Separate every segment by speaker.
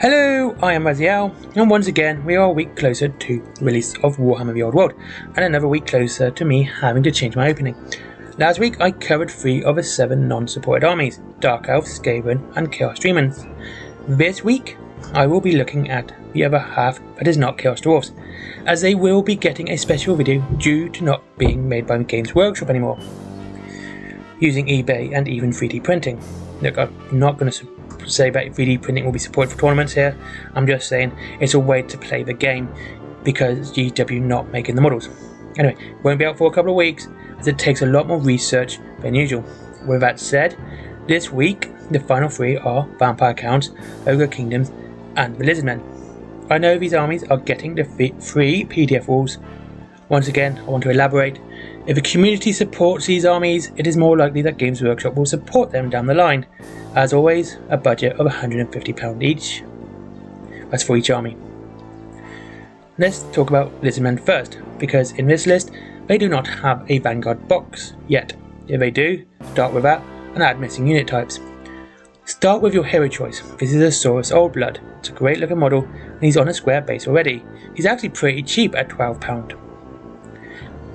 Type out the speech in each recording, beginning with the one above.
Speaker 1: Hello, I am Raziel, and once again we are a week closer to the release of Warhammer the Old World, and another week closer to me having to change my opening. Last week I covered 3 of the 7 non-supported armies, Dark Elves, Skaven and Chaos Demons. This week I will be looking at the other half that is not Chaos Dwarfs, as they will be getting a special video due to not being made by Games Workshop anymore, using eBay and even 3D printing. Look, I'm not going to say that 3D printing will be supported for tournaments here. I'm just saying it's a way to play the game because GW not making the models. Anyway, won't be out for a couple of weeks as it takes a lot more research than usual. With that said, this week the final 3 are Vampire Counts, Ogre Kingdoms and the Lizardmen. I know these armies are getting the free PDF rules. Once again, I want to elaborate. If the community supports these armies, it is more likely that Games Workshop will support them down the line. As always, a budget of £150 each. That's for each army. Let's talk about Lizardmen first, because in this list they do not have a Vanguard box yet. If they do, start with that and add missing unit types. Start with your hero choice. This is a Saurus Old Blood. It's a great looking model and he's on a square base already. He's actually pretty cheap at £12.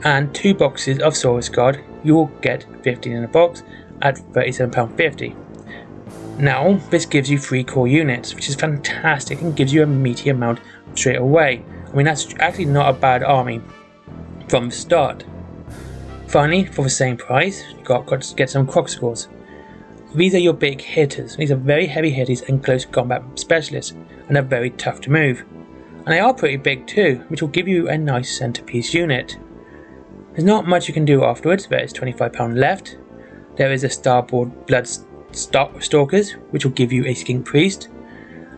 Speaker 1: And 2 boxes of Saurus Guard, you will get 15 in a box at £37.50. Now, this gives you 3 core units, which is fantastic and gives you a meaty amount straight away. I mean, that's actually not a bad army from the start. Finally, for the same price, you've got to get some croc scores. These are your big hitters. These are very heavy hitters and close combat specialists, and are very tough to move. And they are pretty big too, which will give you a nice centerpiece unit. There's not much you can do afterwards. There is £25 left. There is a Starboard Blood Stalkers, which will give you a Skink Priest,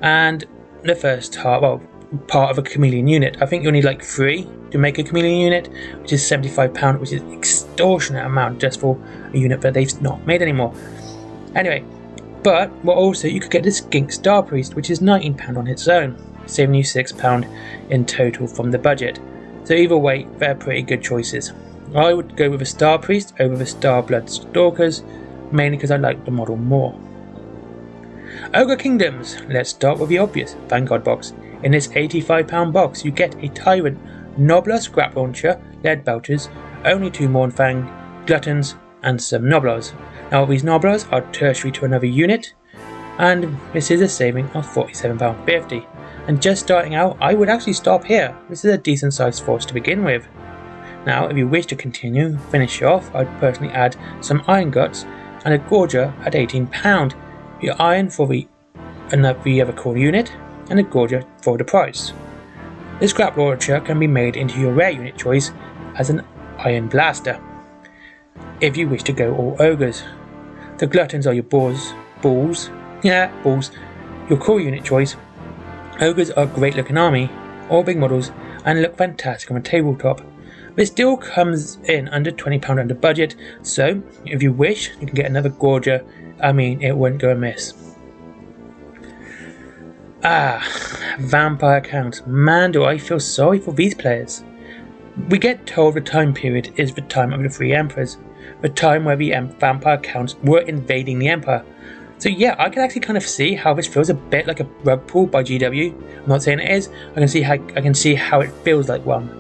Speaker 1: and the first part of a chameleon unit. I think you'll need like 3 to make a chameleon unit, which is £75, which is an extortionate amount just for a unit that they've not made anymore. Anyway, but also you could get the Skink Star Priest, which is £19 on its own, saving you £6 in total from the budget. So either way, they're pretty good choices. I would go with a Star Priest over the Star Blood Stalkers, mainly because I like the model more. Ogre Kingdoms. Let's start with the obvious Vanguard box. In this £85 box you get a Tyrant, Nobbler Scrap Launcher, Lead Belchers, only 2 Mournfang, Gluttons and some Nobblers. Now these Nobblers are tertiary to another unit, and this is a saving of £47.50. And just starting out, I would actually stop here. This is a decent sized force to begin with. Now if you wish to continue, finish off, I'd personally add some Iron Guts and a Gorger at £18. Your Iron for the other core unit, and a Gorger for the price. This Scrap Launcher can be made into your rare unit choice as an Iron Blaster, if you wish to go all Ogres. The Gluttons are your balls, your core unit choice. Ogres are a great looking army, all big models, and look fantastic on a tabletop. This still comes in under £20 under budget, so if you wish you can get another Gorger. I mean, it won't go amiss. Vampire Counts. Man, do I feel sorry for these players. We get told the time period is the time of the 3 Emperors, the time where the Vampire Counts were invading the Empire. So yeah, I can actually kind of see how this feels a bit like a rug pull by GW. I'm not saying it is. I can see how it feels like one.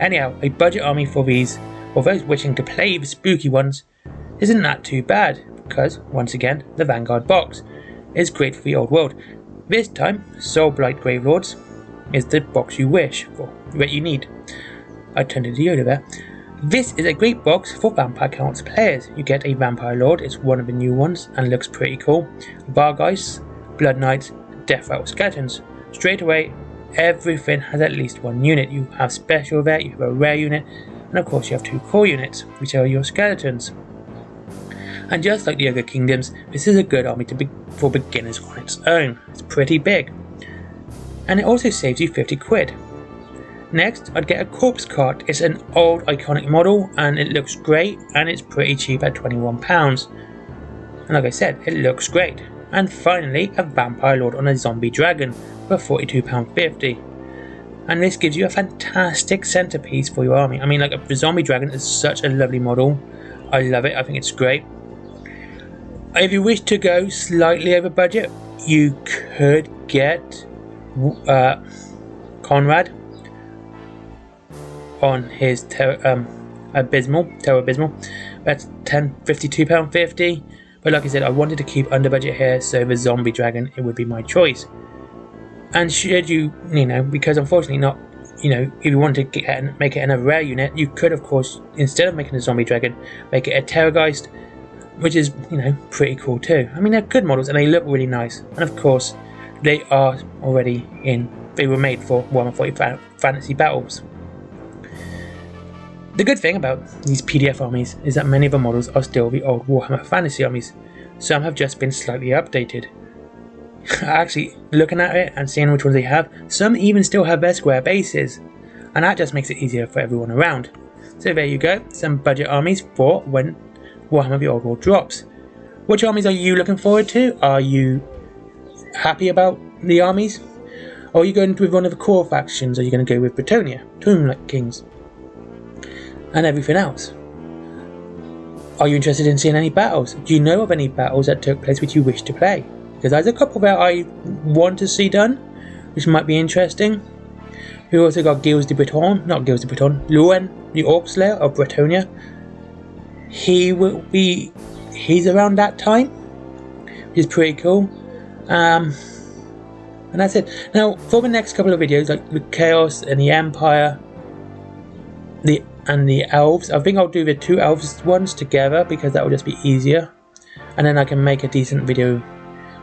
Speaker 1: Anyhow, a budget army for those wishing to play the spooky ones isn't that too bad, because once again the Vanguard box is great for the old world. This time, Soulblight Gravelords is the box you wish for, that you need. I turned into Yoda there. This is a great box for Vampire Counts players. You get a Vampire Lord, it's one of the new ones and looks pretty cool. Vargeists, Blood Knights, Death Rattle Skeletons. Straight away, everything has at least 1 unit. You have special there, you have a rare unit, and of course you have 2 core units, which are your skeletons. And just like the Ogre Kingdoms, this is a good army for beginners on its own. It's pretty big. And it also saves you 50 quid. Next, I'd get a Corpse Cart. It's an old iconic model and it looks great, and it's pretty cheap at £21. And like I said, it looks great. And finally, a Vampire Lord on a Zombie Dragon for £42.50. And this gives you a fantastic centerpiece for your army. I mean, like, the Zombie Dragon is such a lovely model. I love it, I think it's great. If you wish to go slightly over budget, you could get Conrad on his Terror Abysmal. That's £52.50. But like I said, I wanted to keep under budget here, so the zombie dragon, it would be my choice. And should you know, because unfortunately not, you know, if you want to make it another rare unit, you could of course, instead of making a zombie dragon, make it a Terrorgeist, which is, you know, pretty cool too. I mean, they're good models and they look really nice. And of course, they are already they were made for Warhammer 40 Fantasy Battles. The good thing about these PDF armies is that many of the models are still the old Warhammer Fantasy armies. Some have just been slightly updated. Actually, looking at it and seeing which ones they have, some even still have their square bases, and that just makes it easier for everyone around. So there you go, some budget armies for when Warhammer the Old World drops. Which armies are you looking forward to? Are you happy about the armies? Or are you going with one of the core factions? Are you going to go with Bretonnia, Tomb Kings, and everything else? Are you interested in seeing any battles? Do you know of any battles that took place which you wish to play? Because there's a couple that I want to see done, which might be interesting. We also got Gilles de Breton, Luen, the Orc Slayer of Bretonnia. He's around that time, which is pretty cool. And that's it. Now, for the next couple of videos, like the Chaos and the Empire, and the Elves, I think I'll do the 2 Elves ones together because that will just be easier. And then I can make a decent video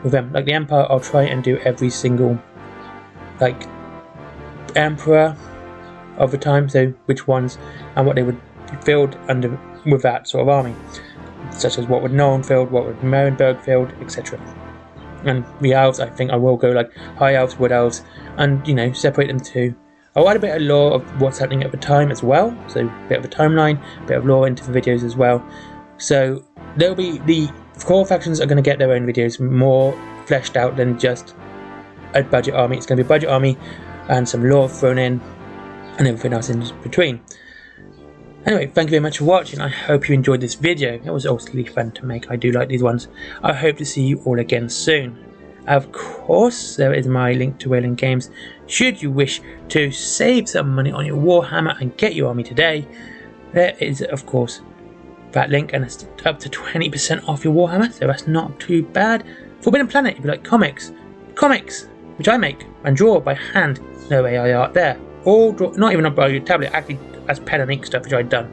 Speaker 1: with them. Like the Empire, I'll try and do every single, like, Emperor of the time, so which ones and what they would field under with that sort of army, such as what would Nolan field, what would Merenberg field, etc. And the Elves, I think I will go like High Elves, Wood Elves, and, you know, separate them too. I'll add a bit of lore of what's happening at the time as well, so a bit of a timeline, a bit of lore into the videos as well. So there'll be, the core factions are going to get their own videos, more fleshed out than just a budget army. It's going to be a budget army and some lore thrown in and everything else in between. Anyway, thank you very much for watching. I hope you enjoyed this video. It was awfully fun to make. I do like these ones. I hope to see you all again soon. Of course, there is my link to Wayland Games. Should you wish to save some money on your Warhammer and get your army today, there is, of course, that link, and it's up to 20% off your Warhammer, so that's not too bad. Forbidden Planet, if you like comics, which I make and draw by hand. No AI art there. All draw, not even by your tablet, actually as pen and ink stuff, which I've done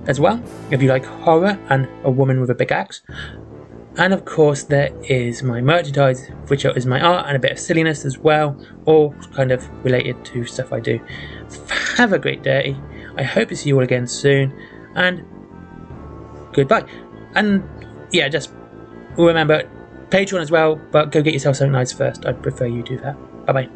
Speaker 1: as well. If you like horror and a woman with a big axe. And of course there is my merchandise, which is my art and a bit of silliness as well, all kind of related to stuff I do. Have a great day. I hope to see you all again soon, and goodbye. And yeah, just remember Patreon as well, but go get yourself something nice first. I'd prefer you do that. Bye bye.